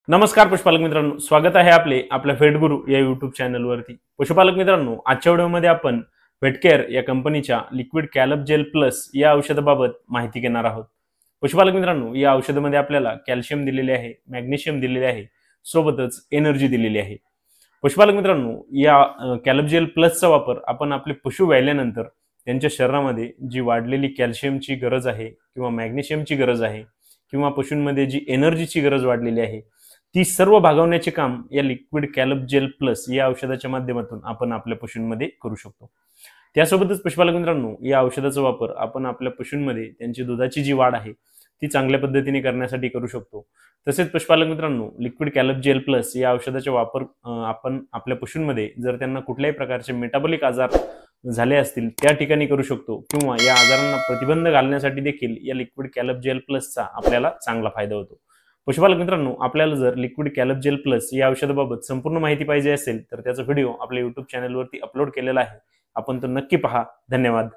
नमस्कार पशुपालक मित्रांनो, स्वागत आहे आपल्या व्हेटगुरु या युट्यूब चॅनलवरती। पशुपालक मित्रांनो, आजच्या व्हिडिओमध्ये आपण व्हेटकेअर या कंपनीच्या लिक्विड कॅलप जेल प्लस या औषधाबाबत माहिती घेणार आहोत। पशुपालक मित्रांनो, या औषधामध्ये आपल्याला कॅल्शियम दिलेले आहे, मॅग्नेशियम दिलेले आहे, सोबतच एनर्जी दिलेली आहे। पशुपालक मित्रांनो, या कॅलप जेल प्लसचा वापर आपण आपले पशु व्याल्यानंतर त्यांच्या शरीरामध्ये जी वाढलेली कॅल्शियमची गरज आहे किंवा मॅग्नेशियमची गरज आहे किंवा पशूंमध्ये जी एनर्जीची गरज वाढलेली आहे ती सर्व भागवण्याचे काम या लिक्विड कॅलप जेल प्लस या औषधाच्या माध्यमातून आपण आपल्या पशूंमध्ये करू शकतो। त्यासोबतच पशुपालक मित्रांनो, या औषधाचा वापर आपण आपल्या पशूंमध्ये त्यांची दुधाची जी वाढ आहे ती चांगल्या पद्धतीने करण्यासाठी करू शकतो। तसेच पशुपालक मित्रांनो, लिक्विड कॅलप जेल प्लस या औषधाचा वापर आपण आपल्या पशूंमध्ये जर त्यांना कुठल्याही प्रकारचे मेटाबॉलिक आजार झाले असतील त्या ठिकाणी करू शकतो किंवा या आजारांना प्रतिबंध घालण्यासाठी देखील या लिक्विड कॅलप जेल प्लसचा आपल्याला चांगला फायदा होतो। पशुपालक मित्रांनो, आपल्याला जर लिक्विड कॅलप जेल प्लस या औषधाबाबत संपूर्ण माहिती पाहिजे असेल तर त्याचा व्हिडिओ आपल्या YouTube चॅनलवरती अपलोड केलेला आहे, आपण तो नक्की पहा। धन्यवाद।